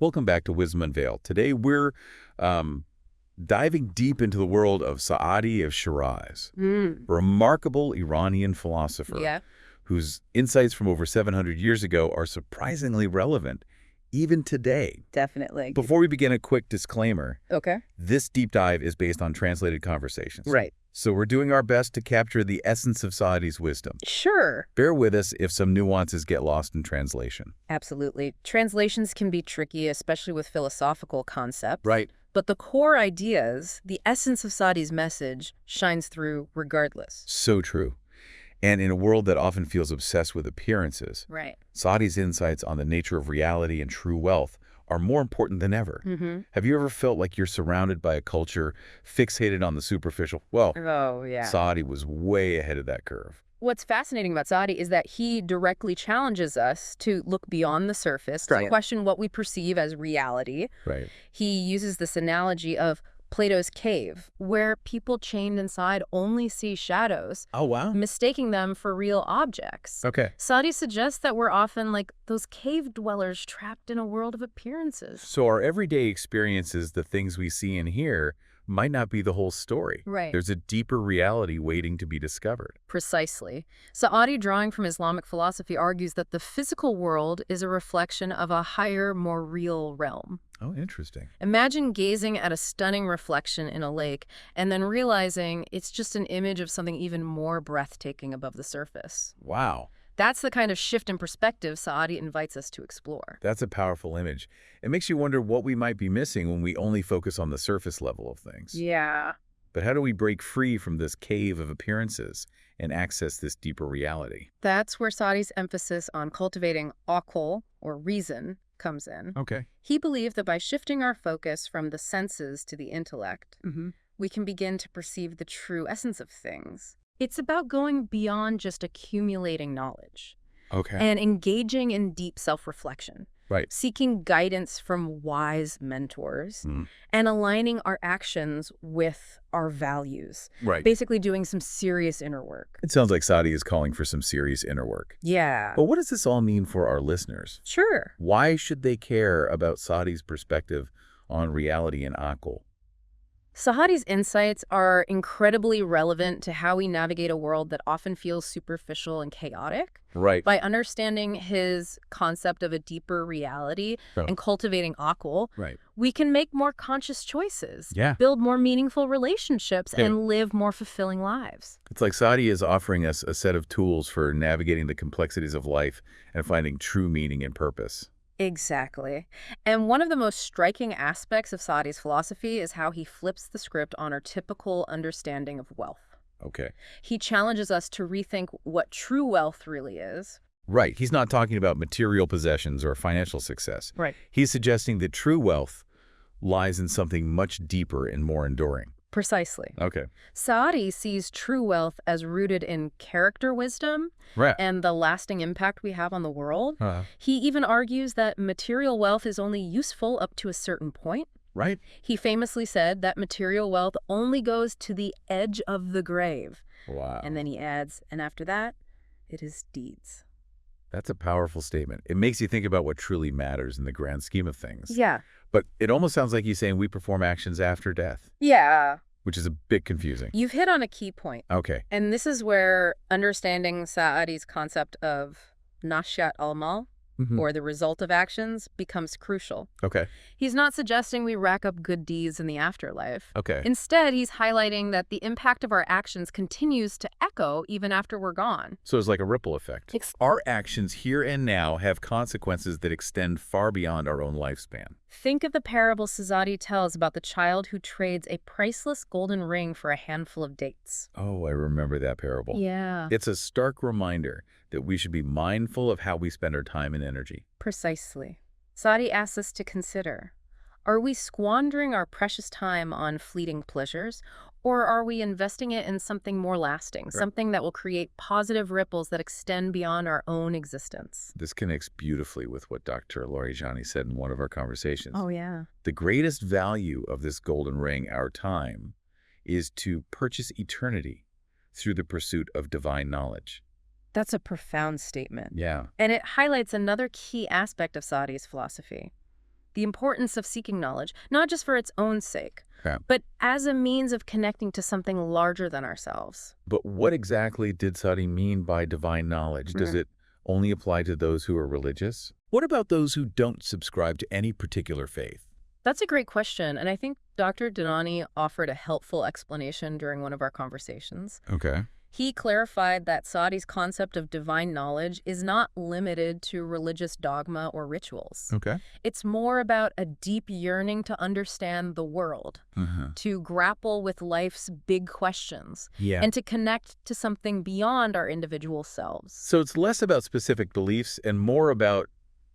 Welcome back to Wisdom Unveiled. Today we're diving deep into the world of Saadi of Shiraz, a remarkable Iranian philosopher whose insights from over 700 years ago are surprisingly relevant even today. Definitely. Before we begin, a quick disclaimer. Okay. This deep dive is based on translated conversations. Right. So we're doing our best to capture the essence of Saadi's wisdom. Sure. Bear with us if some nuances get lost in translation. Absolutely. Translations can be tricky, especially with philosophical concepts. Right. But the core ideas, the essence of Saadi's message, shines through regardless. So true. And in a world that often feels obsessed with appearances, Right. Saadi's insights on the nature of reality and true wealth are more important than ever. Have you ever felt like you're surrounded by a culture fixated on the superficial? Well, Oh, yeah. Saadi was way ahead of that curve. What's fascinating about Saadi is that he directly challenges us to look beyond the surface, Right. to question what we perceive as reality. Right. He uses this analogy of Plato's cave, where people chained inside only see shadows, Oh, wow. mistaking them for real objects. Okay. Saadi suggests that we're often like those cave dwellers trapped in a world of appearances. So our everyday experiences, the things we see and hear, might not be the whole story. Right. There's a deeper reality waiting to be discovered. Precisely. Saadi, drawing from Islamic philosophy, argues that the physical world is a reflection of a higher, more real realm. Oh, interesting. Imagine gazing at a stunning reflection in a lake and then realizing it's just an image of something even more breathtaking above the surface. Wow. That's the kind of shift in perspective Saadi invites us to explore. That's a powerful image. It makes you wonder what we might be missing when we only focus on the surface level of things. Yeah. But how do we break free from this cave of appearances and access this deeper reality? That's where Saadi's emphasis on cultivating aql, or reason, comes in. Okay. He believed that by shifting our focus from the senses to the intellect, we can begin to perceive the true essence of things. It's about going beyond just accumulating knowledge Okay. and engaging in deep self-reflection, Right. seeking guidance from wise mentors, and aligning our actions with our values. Right. Basically doing some serious inner work. It sounds like Saadi is calling for some serious inner work. Yeah. But what does this all mean for our listeners? Sure. Why should they care about Saadi's perspective on reality and aql? Saadi's insights are incredibly relevant to how we navigate a world that often feels superficial and chaotic. Right. By understanding his concept of a deeper reality and cultivating aql, Right. we can make more conscious choices, Yeah. build more meaningful relationships, Yeah. and live more fulfilling lives. It's like Saadi is offering us a set of tools for navigating the complexities of life and finding true meaning and purpose. Exactly. And one of the most striking aspects of Saadi's philosophy is how he flips the script on our typical understanding of wealth. Okay. He challenges us to rethink what true wealth really is. Right. He's not talking about material possessions or financial success. Right. He's suggesting that true wealth lies in something much deeper and more enduring. Precisely. Okay. Saadi sees true wealth as rooted in character wisdom Right. and the lasting impact we have on the world. He even argues that material wealth is only useful up to a certain point. Right. He famously said that material wealth only goes to the edge of the grave. Wow. And then he adds, and after that, it is deeds. That's a powerful statement. It makes you think about what truly matters in the grand scheme of things. Yeah. But it almost sounds like he's saying we perform actions after death, Yeah. which is a bit confusing. You've hit on a key point. Okay. And this is where understanding Saadi's concept of nashat al-mal, or the result of actions, becomes crucial. Okay. He's not suggesting we rack up good deeds in the afterlife. Okay. Instead, he's highlighting that the impact of our actions continues to echo even after we're gone. So it's like a ripple effect. Our actions here and now have consequences that extend far beyond our own lifespan. Think of the parable Saadi tells about the child who trades a priceless golden ring for a handful of dates. Oh, I remember that parable. Yeah. It's a stark reminder that we should be mindful of how we spend our time and energy. Precisely. Saadi asks us to consider, are we squandering our precious time on fleeting pleasures, or are we investing it in something more lasting, something that will create positive ripples that extend beyond our own existence? This connects beautifully with what Dr. Larijani said in one of our conversations. Oh, yeah. The greatest value of this golden ring, our time, is to purchase eternity through the pursuit of divine knowledge. That's a profound statement. Yeah. And it highlights another key aspect of Saadi's philosophy, the importance of seeking knowledge, not just for its own sake, Okay. but as a means of connecting to something larger than ourselves. But what exactly did Saadi mean by divine knowledge? Does it only apply to those who are religious? What about those who don't subscribe to any particular faith? That's a great question, and I think Dr. Dinani offered a helpful explanation during one of our conversations. Okay. He clarified that Saadi's concept of divine knowledge is not limited to religious dogma or rituals. Okay. It's more about a deep yearning to understand the world, to grapple with life's big questions, and to connect to something beyond our individual selves. So it's less about specific beliefs and more about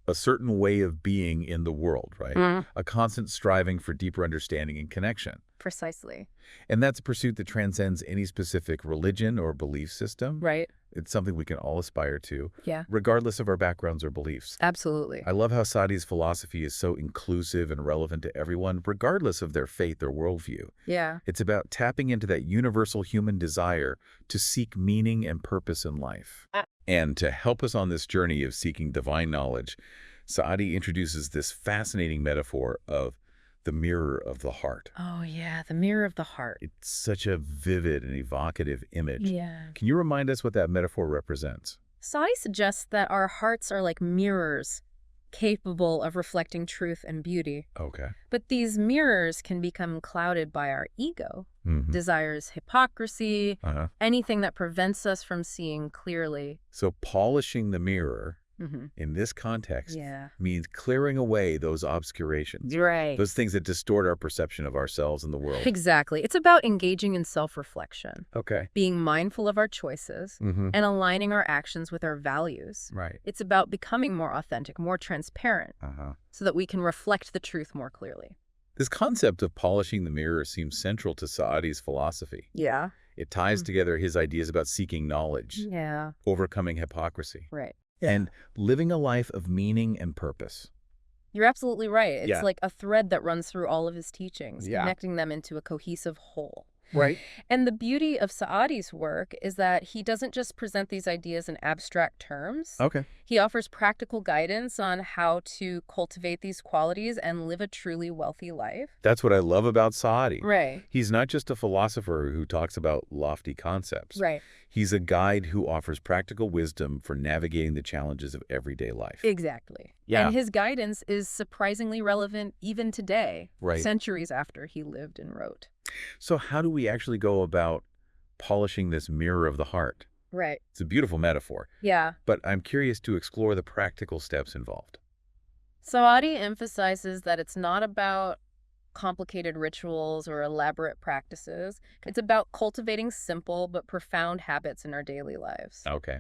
a certain way of being in the world, right? A constant striving for deeper understanding and connection. Precisely. And that's a pursuit that transcends any specific religion or belief system. Right. It's something we can all aspire to, Yeah. regardless of our backgrounds or beliefs. Absolutely. I love how Saadi's philosophy is so inclusive and relevant to everyone, regardless of their faith or worldview. Yeah. It's about tapping into that universal human desire to seek meaning and purpose in life. And to help us on this journey of seeking divine knowledge, Saadi introduces this fascinating metaphor of the mirror of the heart. Oh, yeah, the mirror of the heart. It's such a vivid and evocative image. Yeah. Can you remind us what that metaphor represents? Saadi suggests that our hearts are like mirrors, capable of reflecting truth and beauty. Okay. But these mirrors can become clouded by our ego, desires, hypocrisy, anything that prevents us from seeing clearly. So polishing the mirror in this context means clearing away those obscurations, Right. those things that distort our perception of ourselves and the world. Exactly. It's about engaging in self-reflection, Okay. being mindful of our choices, and aligning our actions with our values. Right. It's about becoming more authentic, more transparent, so that we can reflect the truth more clearly. This concept of polishing the mirror seems central to Saadi's philosophy. Yeah. It ties together his ideas about seeking knowledge, Yeah. overcoming hypocrisy, Right. and living a life of meaning and purpose. You're absolutely right. It's Yeah. like a thread that runs through all of his teachings, Yeah. connecting them into a cohesive whole. Right. And the beauty of Saadi's work is that he doesn't just present these ideas in abstract terms. Okay. He offers practical guidance on how to cultivate these qualities and live a truly wealthy life. That's what I love about Saadi. Right. He's not just a philosopher who talks about lofty concepts. Right. He's a guide who offers practical wisdom for navigating the challenges of everyday life. Exactly. Yeah. And his guidance is surprisingly relevant even today, Right. centuries after he lived and wrote. So how do we actually go about polishing this mirror of the heart? Right. It's a beautiful metaphor, Yeah. but I'm curious to explore the practical steps involved. Saadi emphasizes that it's not about complicated rituals or elaborate practices. It's about cultivating simple but profound habits in our daily lives. Okay.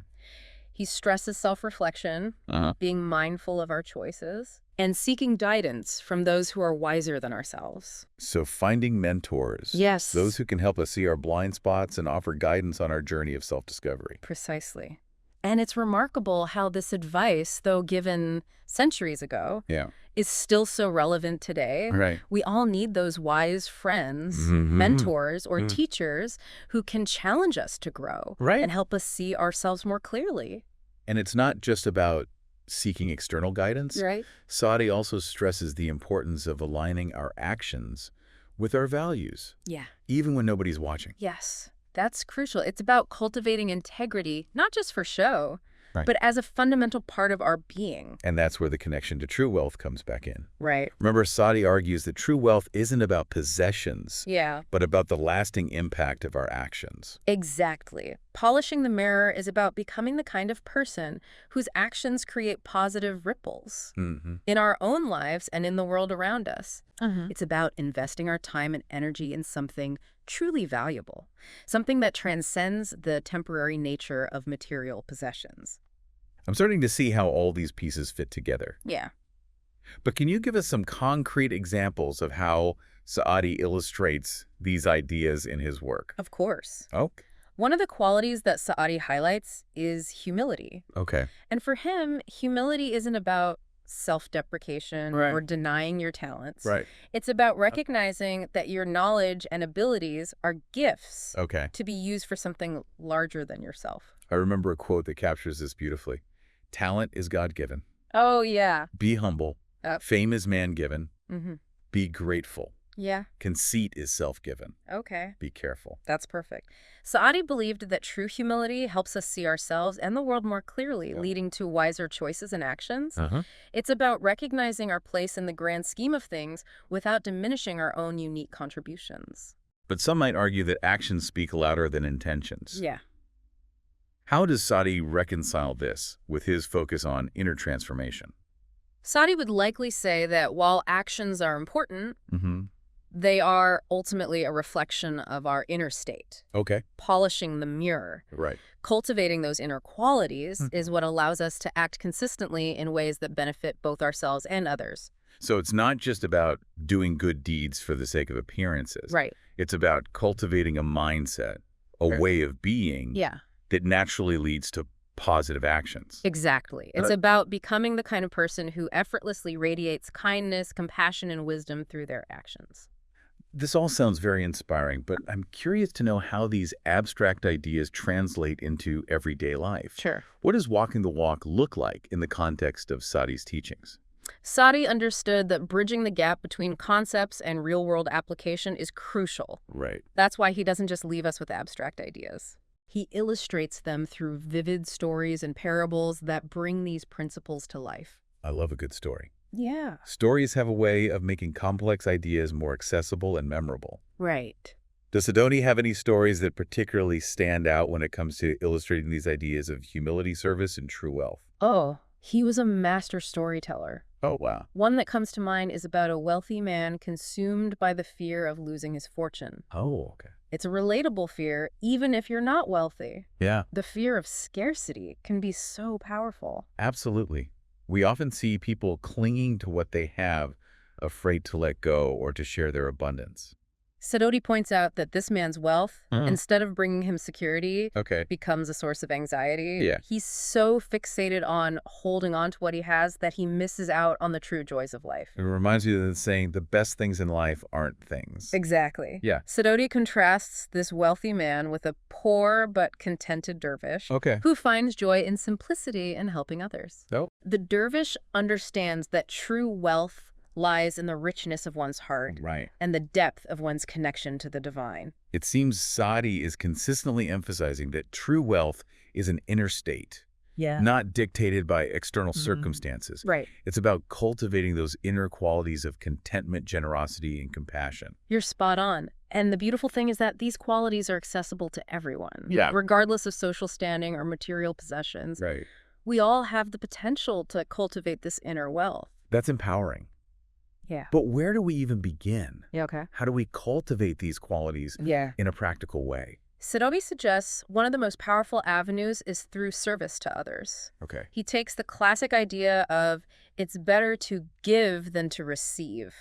He stresses self-reflection, being mindful of our choices, and seeking guidance from those who are wiser than ourselves. So finding mentors. Yes. Those who can help us see our blind spots and offer guidance on our journey of self-discovery. Precisely. And it's remarkable how this advice, though given centuries ago, is still so relevant today. Right. We all need those wise friends, mentors, or teachers who can challenge us to grow and help us see ourselves more clearly. And it's not just about seeking external guidance. Right. Saadi also stresses the importance of aligning our actions with our values, Yeah. even when nobody's watching. Yes. That's crucial. It's about cultivating integrity, not just for show, Right. but as a fundamental part of our being. And that's where the connection to true wealth comes back in. Right. Remember, Saadi argues that true wealth isn't about possessions, Yeah. but about the lasting impact of our actions. Exactly. Polishing the mirror is about becoming the kind of person whose actions create positive ripples in our own lives and in the world around us. It's about investing our time and energy in something truly valuable, something that transcends the temporary nature of material possessions. I'm starting to see how all these pieces fit together. Yeah. But can you give us some concrete examples of how Saadi illustrates these ideas in his work? Of course. Oh, One of the qualities that Saadi highlights is humility. okay. And for him, humility isn't about self-deprecation Right. or denying your talents. Right. It's about recognizing that your knowledge and abilities are gifts Okay. to be used for something larger than yourself. I remember a quote that captures this beautifully. Talent is God-given. Oh, yeah. Be humble, Fame is man-given. Mm-hmm. Be grateful. Yeah. Conceit is self-given. Okay. Be careful. That's perfect. Saadi believed that true humility helps us see ourselves and the world more clearly, leading to wiser choices and actions. It's about recognizing our place in the grand scheme of things without diminishing our own unique contributions. But some might argue that actions speak louder than intentions. Yeah. How does Saadi reconcile this with his focus on inner transformation? Saadi would likely say that while actions are important, they are ultimately a reflection of our inner state. Okay. Polishing the mirror. Right. Cultivating those inner qualities is what allows us to act consistently in ways that benefit both ourselves and others. So it's not just about doing good deeds for the sake of appearances. Right. It's about cultivating a mindset, a way of being that naturally leads to positive actions. Exactly. It's about becoming the kind of person who effortlessly radiates kindness, compassion, and wisdom through their actions. This all sounds very inspiring, but I'm curious to know how these abstract ideas translate into everyday life. Sure. What does walking the walk look like in the context of Saadi's teachings? Saadi understood that bridging the gap between concepts and real-world application is crucial. Right. That's why he doesn't just leave us with abstract ideas. He illustrates them through vivid stories and parables that bring these principles to life. I love a good story. Yeah. Stories have a way of making complex ideas more accessible and memorable. Right. Does Sidoni have any stories that particularly stand out when it comes to illustrating these ideas of humility, service, and true wealth? Oh, he was a master storyteller. Oh, wow. One that comes to mind is about a wealthy man consumed by the fear of losing his fortune. Oh, okay. It's a relatable fear, even if you're not wealthy. Yeah. The fear of scarcity can be so powerful. Absolutely. We often see people clinging to what they have, afraid to let go or to share their abundance. Saadi points out that this man's wealth, instead of bringing him security, becomes a source of anxiety. Yeah. He's so fixated on holding on to what he has that he misses out on the true joys of life. It reminds me of the saying, the best things in life aren't things. Exactly. Yeah. Saadi contrasts this wealthy man with a poor but contented dervish who finds joy in simplicity and helping others. The dervish understands that true wealth lies in the richness of one's heart and the depth of one's connection to the divine. It seems Saadi is consistently emphasizing that true wealth is an inner state, not dictated by external circumstances. Right. It's about cultivating those inner qualities of contentment, generosity, and compassion. You're spot on. And the beautiful thing is that these qualities are accessible to everyone, regardless of social standing or material possessions. Right. We all have the potential to cultivate this inner wealth. That's empowering. Yeah. But where do we even begin? Yeah, okay. How do we cultivate these qualities in a practical way? Saadi suggests one of the most powerful avenues is through service to others. Okay. He takes the classic idea of it's better to give than to receive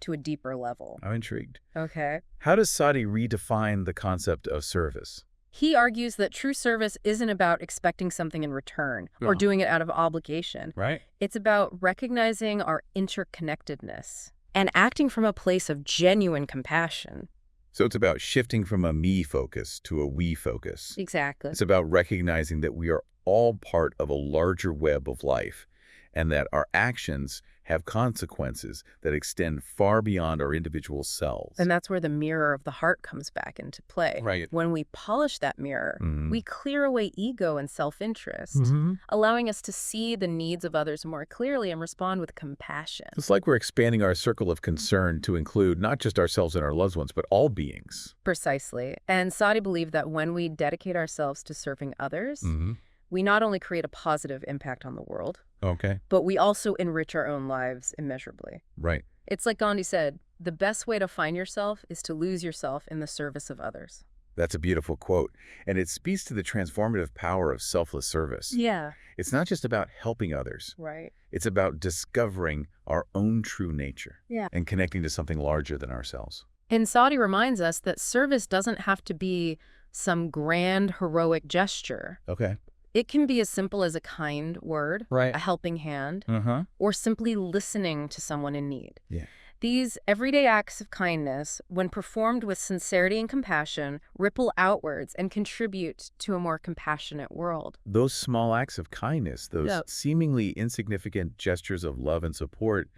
to a deeper level. I'm intrigued. Okay. How does Saadi redefine the concept of service? He argues that true service isn't about expecting something in return or doing it out of obligation. Right. It's about recognizing our interconnectedness and acting from a place of genuine compassion. So it's about shifting from a me focus to a we focus. Exactly. It's about recognizing that we are all part of a larger web of life and that our actions have consequences that extend far beyond our individual selves. And that's where the mirror of the heart comes back into play. Right. When we polish that mirror, we clear away ego and self-interest, allowing us to see the needs of others more clearly and respond with compassion. It's like we're expanding our circle of concern to include not just ourselves and our loved ones, but all beings. Precisely. And Saadi believed that when we dedicate ourselves to serving others, we not only create a positive impact on the world, but we also enrich our own lives immeasurably. Right. It's like Gandhi said, the best way to find yourself is to lose yourself in the service of others. That's a beautiful quote. And it speaks to the transformative power of selfless service. Yeah. It's not just about helping others. Right. It's about discovering our own true nature and connecting to something larger than ourselves. And Saadi reminds us that service doesn't have to be some grand, heroic gesture. Okay. It can be as simple as a kind word, a helping hand, or simply listening to someone in need. Yeah. These everyday acts of kindness, when performed with sincerity and compassion, ripple outwards and contribute to a more compassionate world. Those small acts of kindness, those seemingly insignificant gestures of love and support,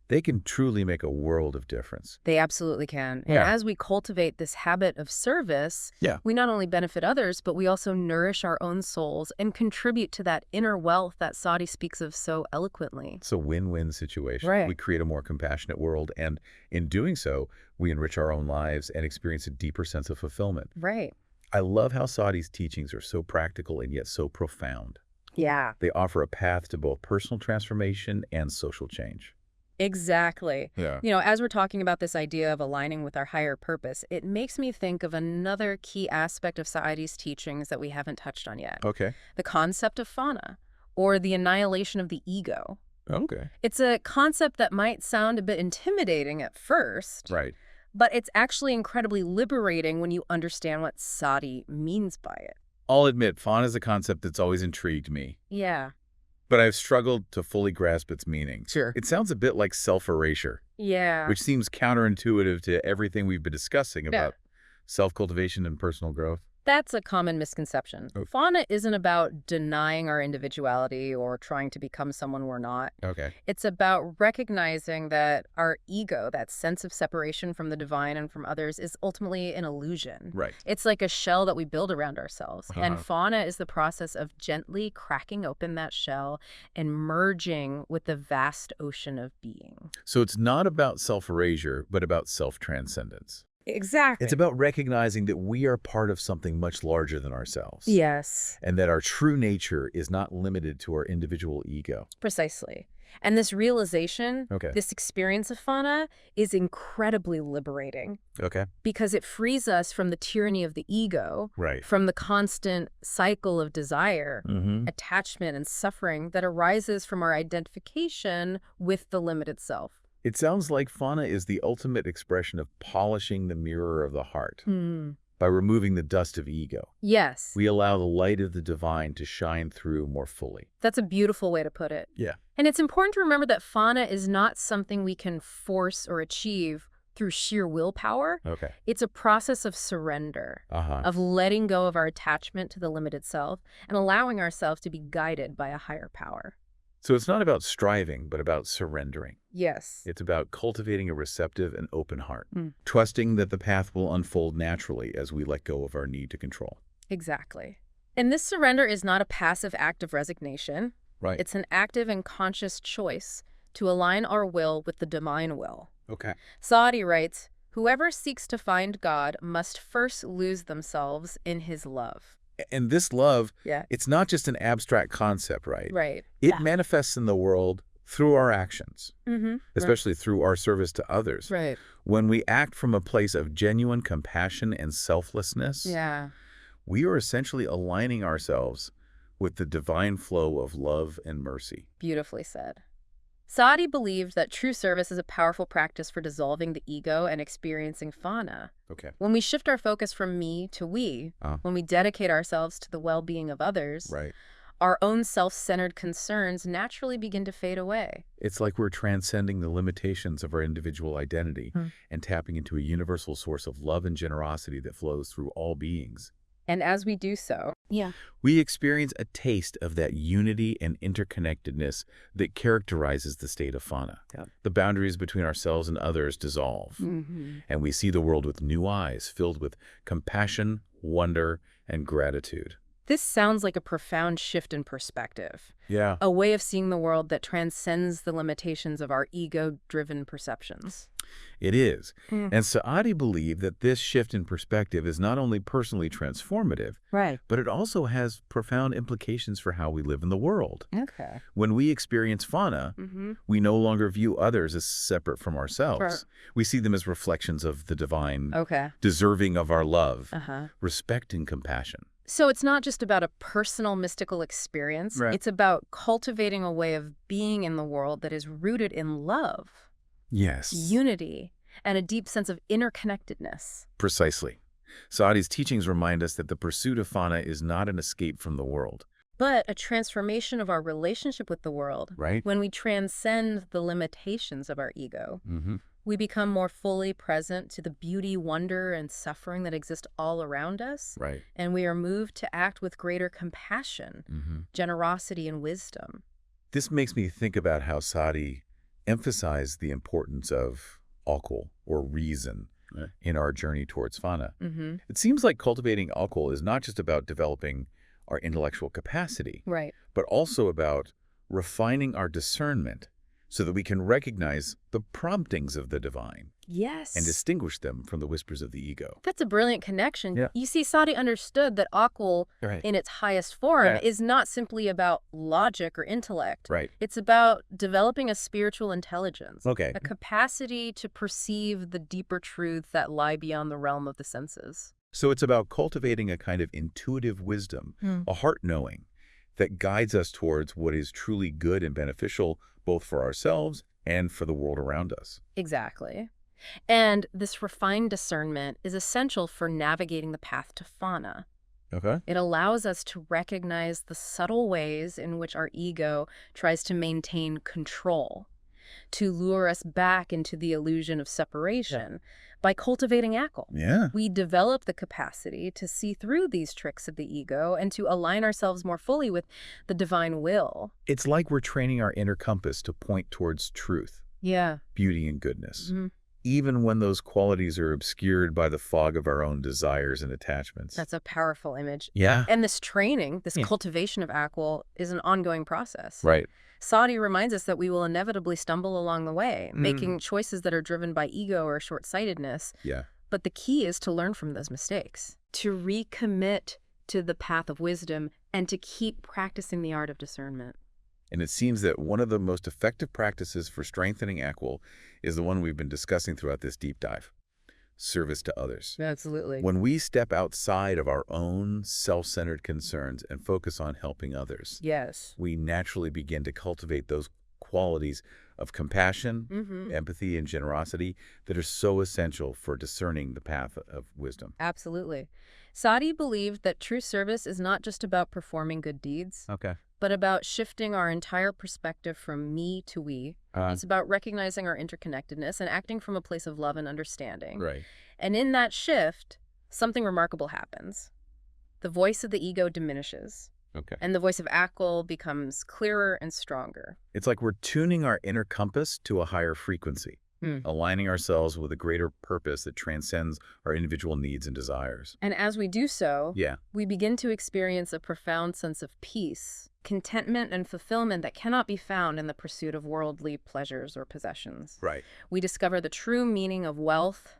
they can truly make a world of difference. They absolutely can. And as we cultivate this habit of service, we not only benefit others, but we also nourish our own souls and contribute to that inner wealth that Saadi speaks of so eloquently. It's a win-win situation. Right. We create a more compassionate world, and in doing so, we enrich our own lives and experience a deeper sense of fulfillment. Right. I love how Saadi's teachings are so practical and yet so profound. Yeah. They offer a path to both personal transformation and social change. Exactly. Yeah. You know, as we're talking about this idea of aligning with our higher purpose, it makes me think of another key aspect of Saadi's teachings that we haven't touched on yet. Okay. The concept of fana, or the annihilation of the ego. Okay. It's a concept that might sound a bit intimidating at first. Right. But it's actually incredibly liberating when you understand what Saadi means by it. I'll admit, fana is a concept that's always intrigued me. Yeah. But I've struggled to fully grasp its meaning. Sure. It sounds a bit like self-erasure. Yeah. Which seems counterintuitive to everything we've been discussing about self-cultivation and personal growth. That's a common misconception. Fana isn't about denying our individuality or trying to become someone we're not. Okay. It's about recognizing that our ego, that sense of separation from the divine and from others, is ultimately an illusion. Right. It's like a shell that we build around ourselves. And fana is the process of gently cracking open that shell and merging with the vast ocean of being. So it's not about self-erasure, but about self-transcendence. Exactly. It's about recognizing that we are part of something much larger than ourselves. Yes. And that our true nature is not limited to our individual ego. Precisely. And this realization, Okay. this experience of fana, is incredibly liberating. Okay. Because it frees us from the tyranny of the ego, Right. from the constant cycle of desire, attachment, and suffering that arises from our identification with the limited self. It sounds like fana is the ultimate expression of polishing the mirror of the heart. By removing the dust of ego. Yes. We allow the light of the divine to shine through more fully. That's a beautiful way to put it. Yeah. And it's important to remember that fana is not something we can force or achieve through sheer willpower. Okay. It's a process of surrender, of letting go of our attachment to the limited self and allowing ourselves to be guided by a higher power. So it's not about striving, but about surrendering. Yes. It's about cultivating a receptive and open heart, trusting that the path will unfold naturally as we let go of our need to control. Exactly. And this surrender is not a passive act of resignation. Right. It's an active and conscious choice to align our will with the divine will. Okay. Saadi writes, "Whoever seeks to find God must first lose themselves in his love." And this love, it's not just an abstract concept, right? Right. It manifests in the world through our actions, especially through our service to others. Right. When we act from a place of genuine compassion and selflessness, we are essentially aligning ourselves with the divine flow of love and mercy. Beautifully said. Saadi believed that true service is a powerful practice for dissolving the ego and experiencing fana. Okay. When we shift our focus from me to we, when we dedicate ourselves to the well-being of others, our own self-centered concerns naturally begin to fade away. It's like we're transcending the limitations of our individual identity and tapping into a universal source of love and generosity that flows through all beings. And as we do so, we experience a taste of that unity and interconnectedness that characterizes the state of fana. The boundaries between ourselves and others dissolve, and we see the world with new eyes filled with compassion, wonder, and gratitude. This sounds like a profound shift in perspective. Yeah. A way of seeing the world that transcends the limitations of our ego-driven perceptions. It is. And Saadi believed that this shift in perspective is not only personally transformative, but it also has profound implications for how we live in the world. Okay. When we experience fana, we no longer view others as separate from ourselves. We see them as reflections of the divine, deserving of our love, respect, and compassion. So it's not just about a personal mystical experience. It's about cultivating a way of being in the world that is rooted in love. Yes. Unity, and a deep sense of interconnectedness. Precisely. Saadi's teachings remind us that the pursuit of fana is not an escape from the world, but a transformation of our relationship with the world. Right. When we transcend the limitations of our ego. Mm-hmm. We become more fully present to the beauty, wonder, and suffering that exist all around us. Right. And we are moved to act with greater compassion, generosity, and wisdom. This makes me think about how Saadi emphasized the importance of akal, or reason, in our journey towards fana. It seems like cultivating akal is not just about developing our intellectual capacity, Right. but also about refining our discernment so that we can recognize the promptings of the divine Yes. and distinguish them from the whispers of the ego. That's a brilliant connection. Yeah. You see, Saadi understood that akal, in its highest form, is not simply about logic or intellect. Right. It's about developing a spiritual intelligence, Okay. a capacity to perceive the deeper truths that lie beyond the realm of the senses. So it's about cultivating a kind of intuitive wisdom, a heart knowing that guides us towards what is truly good and beneficial both for ourselves and for the world around us. Exactly. And this refined discernment is essential for navigating the path to fana. Okay. It allows us to recognize the subtle ways in which our ego tries to maintain control, to lure us back into the illusion of separation by cultivating akal. Yeah. We develop the capacity to see through these tricks of the ego and to align ourselves more fully with the divine will. It's like we're training our inner compass to point towards truth, Yeah. beauty, and goodness, even when those qualities are obscured by the fog of our own desires and attachments. That's a powerful image. Yeah. And this training, this cultivation of akal, is an ongoing process. Right. Saadi reminds us that we will inevitably stumble along the way, making choices that are driven by ego or short-sightedness. Yeah. But the key is to learn from those mistakes, to recommit to the path of wisdom, and to keep practicing the art of discernment. And it seems that one of the most effective practices for strengthening akal is the one we've been discussing throughout this deep dive: service to others. Absolutely. When we step outside of our own self-centered concerns and focus on helping others, Yes. we naturally begin to cultivate those qualities of compassion, empathy, and generosity that are so essential for discerning the path of wisdom. Absolutely. Saadi believed that true service is not just about performing good deeds, Okay. but about shifting our entire perspective from me to we. It's about recognizing our interconnectedness and acting from a place of love and understanding. Right. And in that shift, something remarkable happens. The voice of the ego diminishes, Okay. and the voice of akal becomes clearer and stronger. It's like we're tuning our inner compass to a higher frequency, aligning ourselves with a greater purpose that transcends our individual needs and desires. And as we do so, Yeah. we begin to experience a profound sense of peace, contentment, and fulfillment that cannot be found in the pursuit of worldly pleasures or possessions. Right. We discover the true meaning of wealth,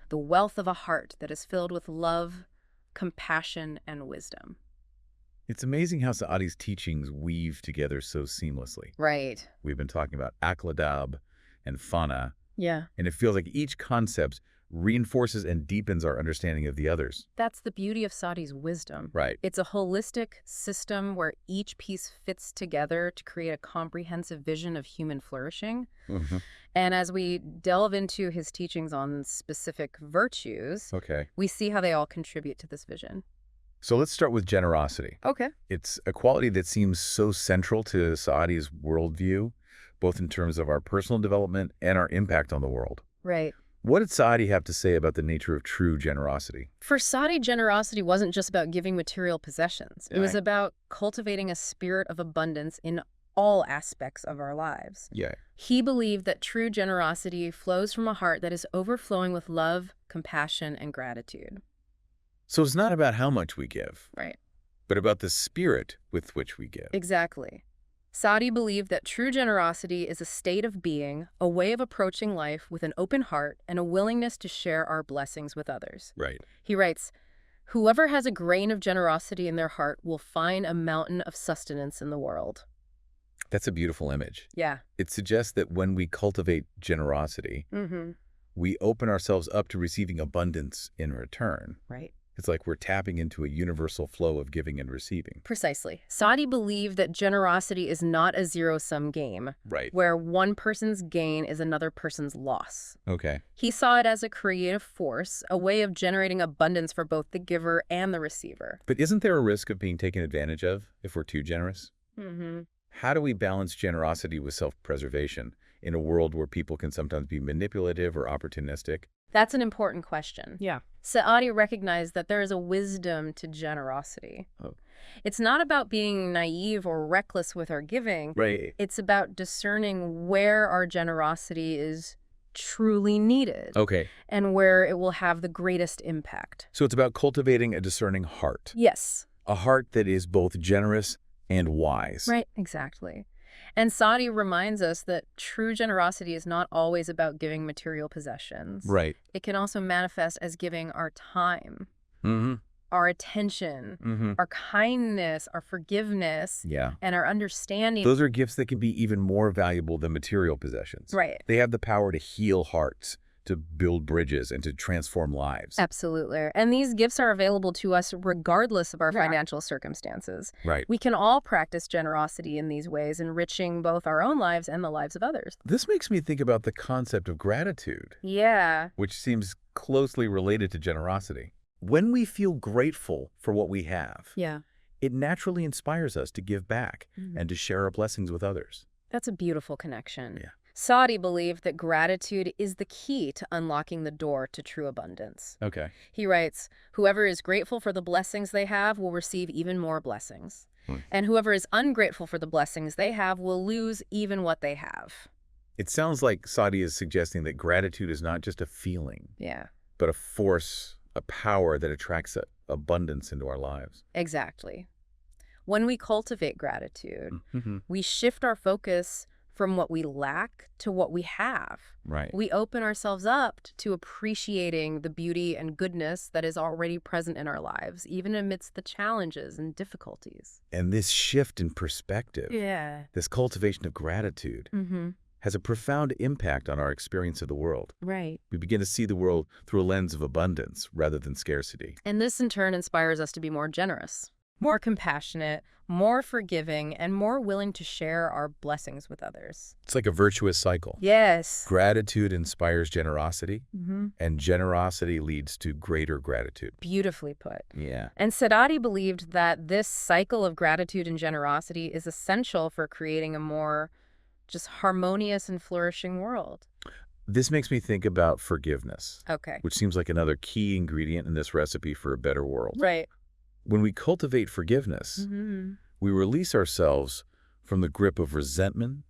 the wealth of a heart that is filled with love, compassion, and wisdom. It's amazing how Saadi's teachings weave together so seamlessly. Right. We've been talking about akladab and fana, Yeah. and it feels like each concept reinforces and deepens our understanding of the others. That's the beauty of Saadi's wisdom. Right. It's a holistic system where each piece fits together to create a comprehensive vision of human flourishing. And as we delve into his teachings on specific virtues, Okay. we see how they all contribute to this vision. So let's start with generosity. Okay. It's a quality that seems so central to Saadi's worldview, both in terms of our personal development and our impact on the world. Right. What did Saadi have to say about the nature of true generosity? For Saadi, generosity wasn't just about giving material possessions. It was about cultivating a spirit of abundance in all aspects of our lives. Yeah. He believed that true generosity flows from a heart that is overflowing with love, compassion, and gratitude. So it's not about how much we give, Right. but about the spirit with which we give. Exactly. Saadi believed that true generosity is a state of being, a way of approaching life with an open heart and a willingness to share our blessings with others. Right. He writes, "Whoever has a grain of generosity in their heart will find a mountain of sustenance in the world." That's a beautiful image. Yeah. It suggests that when we cultivate generosity, we open ourselves up to receiving abundance in return. Right. It's like we're tapping into a universal flow of giving and receiving. Precisely. Saadi believed that generosity is not a zero-sum game, Right. where one person's gain is another person's loss. Okay. He saw it as a creative force, a way of generating abundance for both the giver and the receiver. But isn't there a risk of being taken advantage of if we're too generous? Mm-hmm. How do we balance generosity with self-preservation in a world where people can sometimes be manipulative or opportunistic? That's an important question. Yeah. Saadi recognized that there is a wisdom to generosity. Oh. It's not about being naive or reckless with our giving. Right. It's about discerning where our generosity is truly needed. Okay. And where it will have the greatest impact. So it's about cultivating a discerning heart. Yes. A heart that is both generous and wise. Right, exactly. And Saadi reminds us that true generosity is not always about giving material possessions. Right. It can also manifest as giving our time, Mm-hmm. our attention, Mm-hmm. our kindness, our forgiveness, Yeah. and our understanding. Those are gifts that can be even more valuable than material possessions. Right. They have the power to heal hearts, to build bridges, and to transform lives. Absolutely. And these gifts are available to us regardless of our Yeah. financial circumstances. Right. We can all practice generosity in these ways, enriching both our own lives and the lives of others. This makes me think about the concept of gratitude, Yeah. which seems closely related to generosity. When we feel grateful for what we have, Yeah. it naturally inspires us to give back and to share our blessings with others. That's a beautiful connection. Yeah. Saadi believed that gratitude is the key to unlocking the door to true abundance. Okay. He writes, "Whoever is grateful for the blessings they have will receive even more blessings. And whoever is ungrateful for the blessings they have will lose even what they have." It sounds like Saadi is suggesting that gratitude is not just a feeling, Yeah, but a force, a power that attracts abundance into our lives. exactly. When we cultivate gratitude, Mm-hmm. we shift our focus from what we lack to what we have. Right. We open ourselves up to appreciating the beauty and goodness that is already present in our lives, even amidst the challenges and difficulties. And this shift in perspective, Yeah. this cultivation of gratitude, Mm-hmm. has a profound impact on our experience of the world. Right. We begin to see the world through a lens of abundance rather than scarcity. And this in turn inspires us to be more generous, more compassionate, more forgiving, and more willing to share our blessings with others. It's like a virtuous cycle. Yes. Gratitude inspires generosity, Mm-hmm. and generosity leads to greater gratitude. Beautifully put. Yeah. And Saadi believed that this cycle of gratitude and generosity is essential for creating a more just harmonious and flourishing world. This makes me think about forgiveness, Okay. which seems like another key ingredient in this recipe for a better world. Right. When we cultivate forgiveness, Mm-hmm. we release ourselves from the grip of resentment,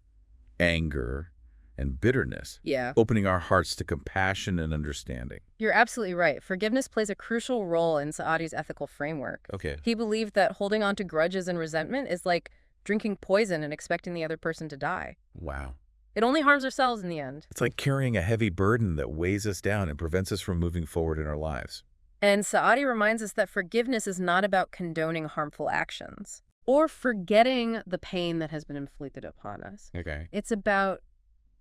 anger, and bitterness, Yeah. opening our hearts to compassion and understanding. You're absolutely right. Forgiveness plays a crucial role in Saadi's ethical framework. Okay. He believed that holding on to grudges and resentment is like drinking poison and expecting the other person to die. Wow. It only harms ourselves in the end. It's like carrying a heavy burden that weighs us down and prevents us from moving forward in our lives. And Saadi reminds us that forgiveness is not about condoning harmful actions or forgetting the pain that has been inflicted upon us. Okay. It's about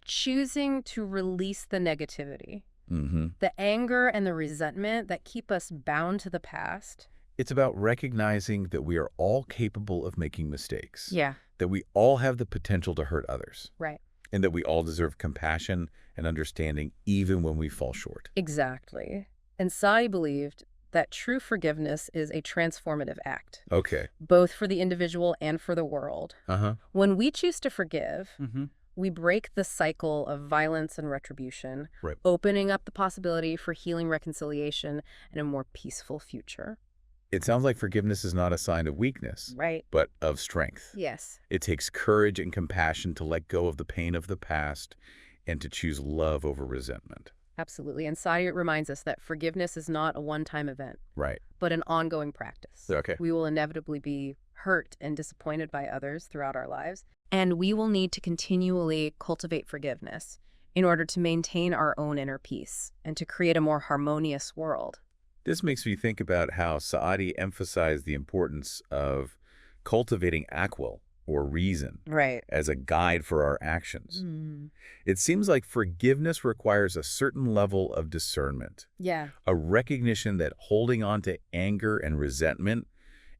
choosing to release the negativity, Mm-hmm. the anger and the resentment that keep us bound to the past. It's about recognizing that we are all capable of making mistakes, Yeah, that we all have the potential to hurt others, right. and that we all deserve compassion and understanding even when we fall short. Exactly. And Saadi believed that true forgiveness is a transformative act, Okay. both for the individual and for the world. Uh-huh. When we choose to forgive, Mm-hmm. we break the cycle of violence and retribution, Right. opening up the possibility for healing, reconciliation, and a more peaceful future. It sounds like forgiveness is not a sign of weakness, Right. but of strength. Yes. It takes courage and compassion to let go of the pain of the past and to choose love over resentment. Absolutely. And Saadi reminds us that forgiveness is not a one-time event, Right. but an ongoing practice. Okay. We will inevitably be hurt and disappointed by others throughout our lives, and we will need to continually cultivate forgiveness in order to maintain our own inner peace and to create a more harmonious world. This makes me think about how Saadi emphasized the importance of cultivating akwil, or reason Right. as a guide for our actions. Mm. It seems like forgiveness requires a certain level of discernment, Yeah. a recognition that holding on to anger and resentment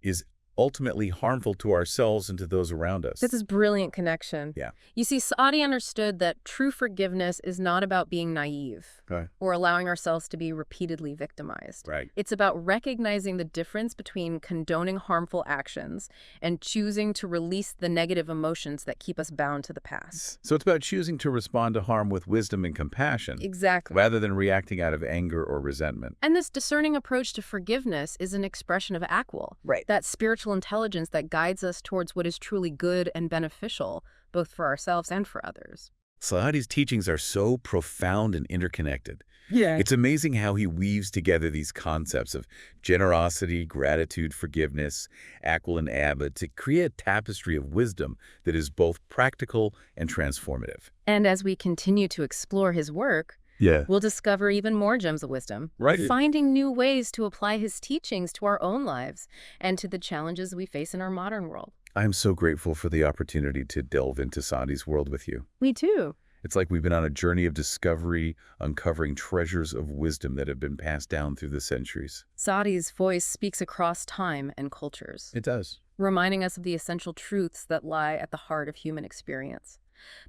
is ultimately harmful to ourselves and to those around us. This is brilliant connection. Yeah. You see, Saadi understood that true forgiveness is not about being naive Okay. or allowing ourselves to be repeatedly victimized. Right. It's about recognizing the difference between condoning harmful actions and choosing to release the negative emotions that keep us bound to the past. So it's about choosing to respond to harm with wisdom and compassion, Exactly. rather than reacting out of anger or resentment. And this discerning approach to forgiveness is an expression of Akwal, Right. that spiritual intelligence that guides us towards what is truly good and beneficial, both for ourselves and for others. Saadi's teachings are so profound and interconnected. Yeah. It's amazing how he weaves together these concepts of generosity, gratitude, forgiveness, Akwal and Abba to create a tapestry of wisdom that is both practical and transformative. And as we continue to explore his work, we'll discover even more gems of wisdom, Right. finding new ways to apply his teachings to our own lives and to the challenges we face in our modern world. I'm so grateful for the opportunity to delve into Saadi's world with you. Me too. It's like we've been on a journey of discovery, uncovering treasures of wisdom that have been passed down through the centuries. Saadi's voice speaks across time and cultures, It does. reminding us of the essential truths that lie at the heart of human experience.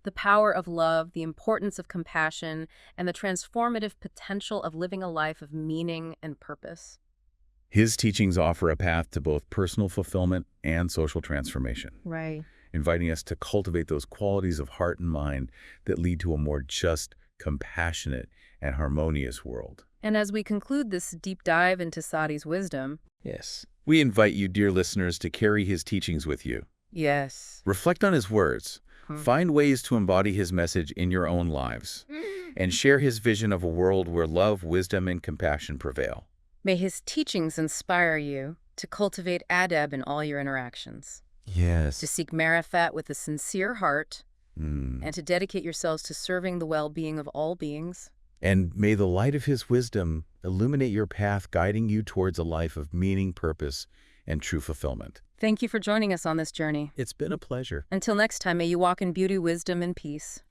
The power of love, the importance of compassion, and the transformative potential of living a life of meaning and purpose. His teachings offer a path to both personal fulfillment and social transformation, Right. inviting us to cultivate those qualities of heart and mind that lead to a more just, compassionate, and harmonious world. And as we conclude this deep dive into Saadi's wisdom, Yes. We invite you, dear listeners, to carry his teachings with you. yes, Reflect on his words. Find ways to embody his message in your own lives, and share his vision of a world where love, wisdom, and compassion prevail. may his teachings inspire you to cultivate adab in all your interactions, Yes. to seek marifat with a sincere heart, and to dedicate yourselves to serving the well-being of all beings. And may the light of his wisdom illuminate your path, guiding you towards a life of meaning, purpose, and true fulfillment. Thank you for joining us on this journey. It's been a pleasure. Until next time, may you walk in beauty, wisdom, and peace.